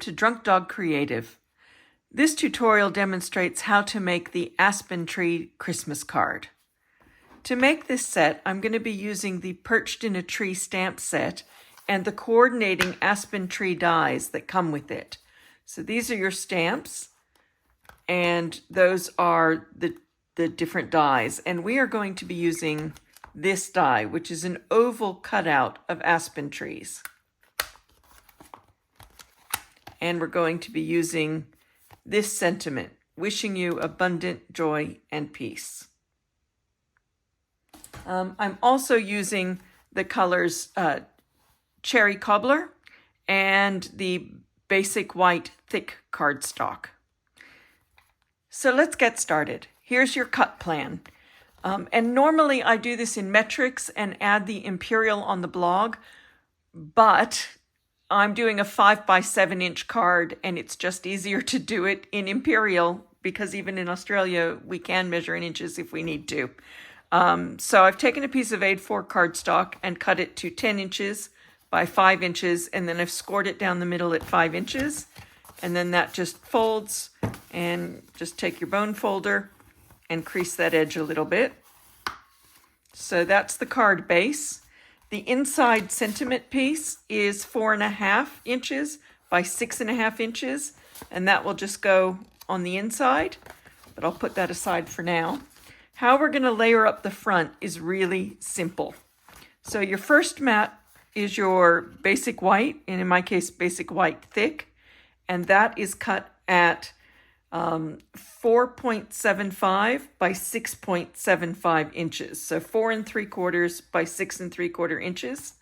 to Drunk Dog Creative. This tutorial demonstrates how to make the Aspen Tree Christmas card. To make this set, I'm going to be using the Perched in a Tree stamp set and the coordinating Aspen Tree dies that come with it. So these are your stamps, and those are the different dies. And we are going to be using this die, which is an oval cutout of aspen trees. And we're going to be using this sentiment, wishing you abundant joy and peace. I'm also using the colors Cherry Cobbler and the basic white thick cardstock. So let's get started. Here's your cut plan. And normally I do this in metrics and add the imperial on the blog, but I'm doing a 5x7 inch card, and it's just easier to do it in imperial because even in Australia, we can measure in inches if we need to. So I've taken a piece of A4 cardstock and cut it to 10 inches by 5 inches, and then I've scored it down the middle at 5 inches. And then that just folds, and just take your bone folder and crease that edge a little bit. So that's the card base. The inside sentiment piece is 4.5 inches by 6.5 inches, and that will just go on the inside, but I'll put that aside for now. How we're going to layer up the front is really simple. So your first mat is your basic white, and in my case, basic white thick, and that is cut at 4.75 by 6.75 inches. So 4 3/4 by 6 3/4 inches.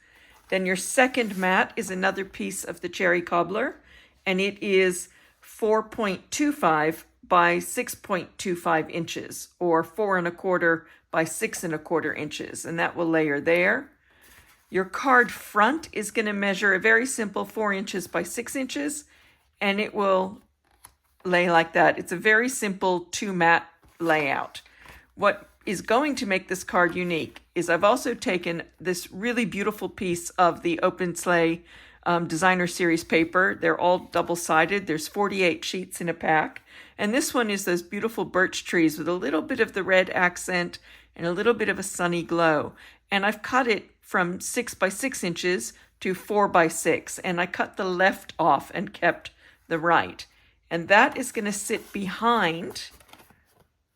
Then your second mat is another piece of the Cherry Cobbler, and it is 4.25 by 6.25 inches, or 4 1/4 by 6 1/4 inches, and that will layer there. Your card front is going to measure a very simple 4 inches by 6 inches, and it will lay like that. It's a very simple 2-mat layout. What is going to make this card unique is I've also taken this really beautiful piece of the Open Sleigh designer series paper. They're all double-sided. There's 48 sheets in a pack. And this one is those beautiful birch trees with a little bit of the red accent and a little bit of a sunny glow. And I've cut it from 6 by 6 inches to 4 by 6. And I cut the left off and kept the right. And that is going to sit behind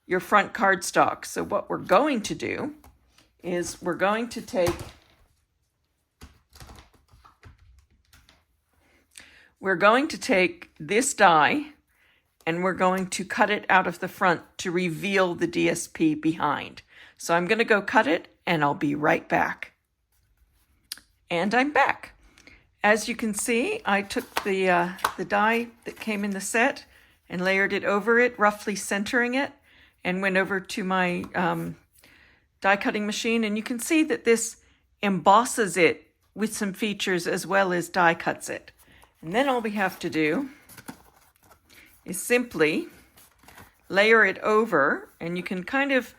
your front cardstock. So what we're going to do is we're going to take this die, and we're going to cut it out of the front to reveal the DSP behind. So I'm going to go cut it, and I'll be right back. And I'm back. As you can see, I took the die that came in the set and layered it over it, roughly centering it, and went over to my die cutting machine. And you can see that this embosses it with some features as well as die cuts it. And then all we have to do is simply layer it over, and you can kind of,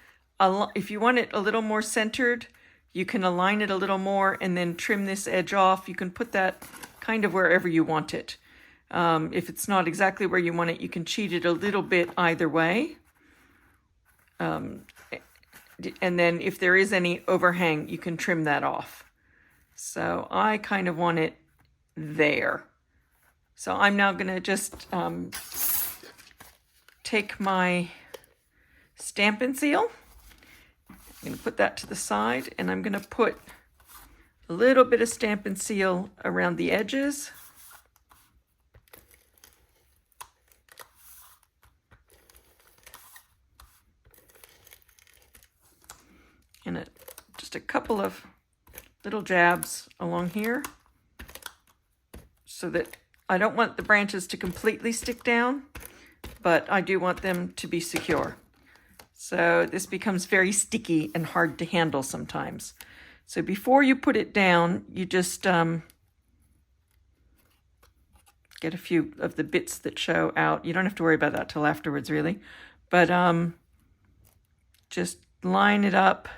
if you want it a little more centered, you can align it a little more and then trim this edge off. You can put that kind of wherever you want it. If it's not exactly where you want it, you can cheat it a little bit either way. And then if there is any overhang, you can trim that off. So I kind of want it there. So I'm now going to just take my Stampin' Seal. I'm going to put that to the side, and I'm going to put a little bit of Stampin' Seal around the edges. And just a couple of little jabs along here, so that I don't want the branches to completely stick down, but I do want them to be secure. So this becomes very sticky and hard to handle sometimes. So before you put it down, you just get a few of the bits that show out. You don't have to worry about that till afterwards, really. But just line it up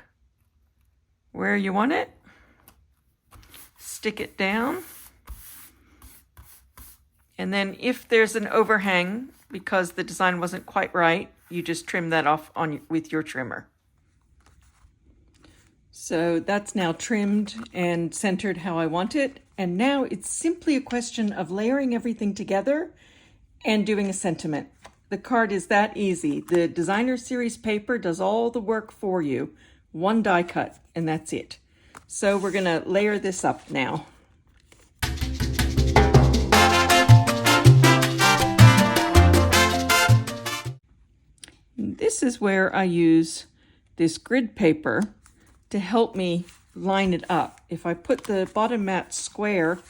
where you want it. Stick it down. And then if there's an overhang because the design wasn't quite right, you just trim that off with your trimmer. So that's now trimmed and centered how I want it. And now it's simply a question of layering everything together and doing a sentiment. The card is that easy. The designer series paper does all the work for you. One die cut, and that's it. So we're gonna layer this up now. This is where I use this grid paper to help me line it up. If I put the bottom mat square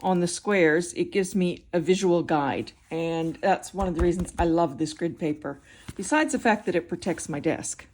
on the squares, it gives me a visual guide. And that's one of the reasons I love this grid paper, besides the fact that it protects my desk.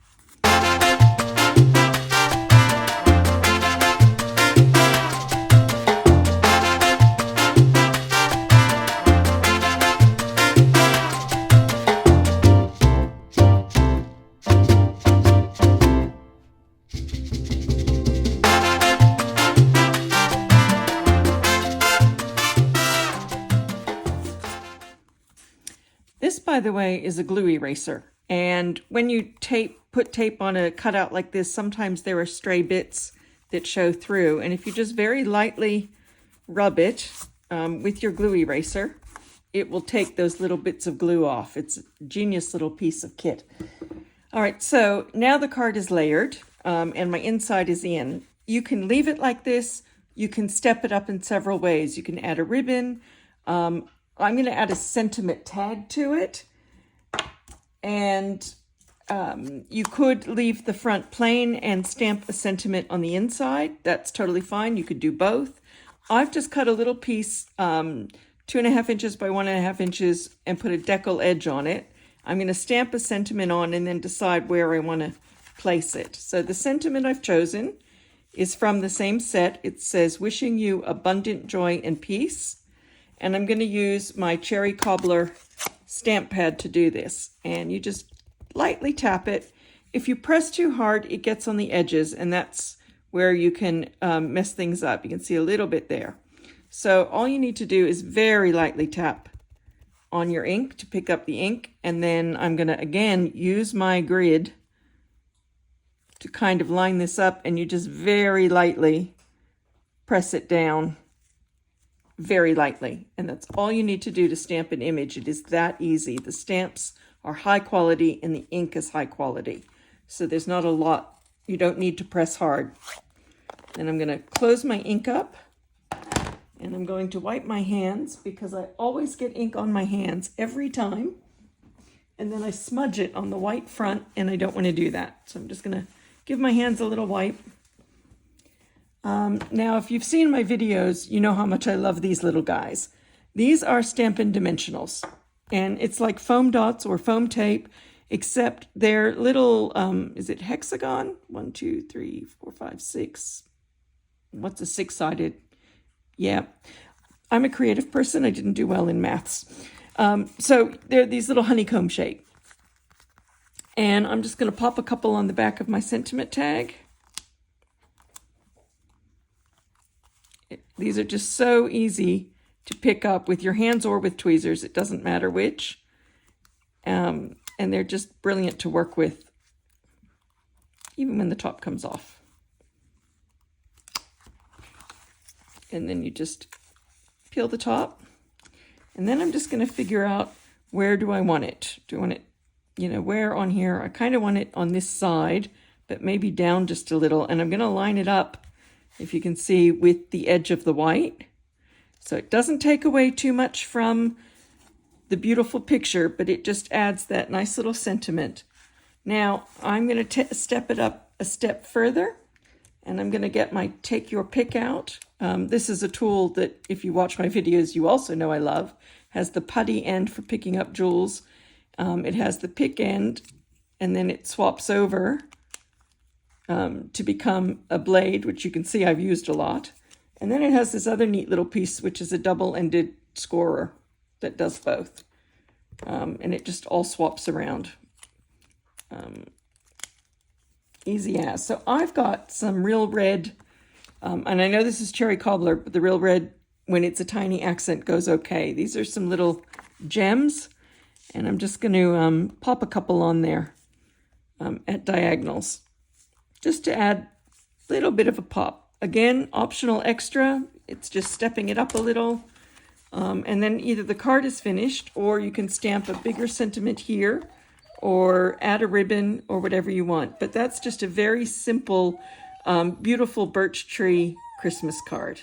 This, by the way, is a glue eraser. And when you put tape on a cutout like this, sometimes there are stray bits that show through. And if you just very lightly rub it with your glue eraser, it will take those little bits of glue off. It's a genius little piece of kit. All right, so now the card is layered and my inside is in. You can leave it like this. You can step it up in several ways. You can add a ribbon. I'm going to add a sentiment tag to it, and you could leave the front plain and stamp a sentiment on the inside. That's totally fine. You could do both. I've just cut a little piece 2.5 inches by 1.5 inches and put a decal edge on it. I'm going to stamp a sentiment on and then decide where I want to place it. So the sentiment I've chosen is from the same set. It says, "Wishing you abundant joy and peace." And I'm going to use my cherry cobbler stamp pad to do this. And you just lightly tap it. If you press too hard, it gets on the edges, and that's where you can mess things up. You can see a little bit there. So all you need to do is very lightly tap on your ink to pick up the ink. And then I'm going to, again, use my grid to kind of line this up, and you just very lightly press it down. Very lightly, and that's all you need to do to stamp an image. It is that easy. The stamps are high quality and the ink is high quality, so there's not a lot. You don't need to press hard. Then I'm going to close my ink up, and I'm going to wipe my hands because I always get ink on my hands every time, and then I smudge it on the white front, and I don't want to do that. So I'm just going to give my hands a little wipe. Now, if you've seen my videos, you know how much I love these little guys. These are Stampin' Dimensionals, and it's like foam dots or foam tape, except they're little, is it hexagon? 1, 2, 3, 4, 5, 6. What's a 6-sided? Yeah, I'm a creative person. I didn't do well in maths. So they're these little honeycomb shape. And I'm just going to pop a couple on the back of my sentiment tag. These are just so easy to pick up with your hands or with tweezers. It doesn't matter which. And they're just brilliant to work with, even when the top comes off. And then you just peel the top. And then I'm just going to figure out, where do I want it? Do I want it, where on here? I kind of want it on this side, but maybe down just a little. And I'm going to line it up, if you can see, with the edge of the white. So it doesn't take away too much from the beautiful picture, but it just adds that nice little sentiment. Now I'm going to step it up a step further, and I'm going to get my Take Your Pick out. This is a tool that, if you watch my videos, you also know I love. Has the putty end for picking up jewels. It has the pick end, and then it swaps over to become a blade, which you can see I've used a lot. And then it has this other neat little piece, which is a double-ended scorer that does both. And it just all swaps around. Easy as. So I've got some real red, and I know this is cherry cobbler, but the real red when it's a tiny accent goes okay. These are some little gems, and I'm just going to pop a couple on there at diagonals, just to add a little bit of a pop. Again, optional extra. It's just stepping it up a little. And then either the card is finished, or you can stamp a bigger sentiment here, or add a ribbon, or whatever you want. But that's just a very simple, beautiful birch tree Christmas card.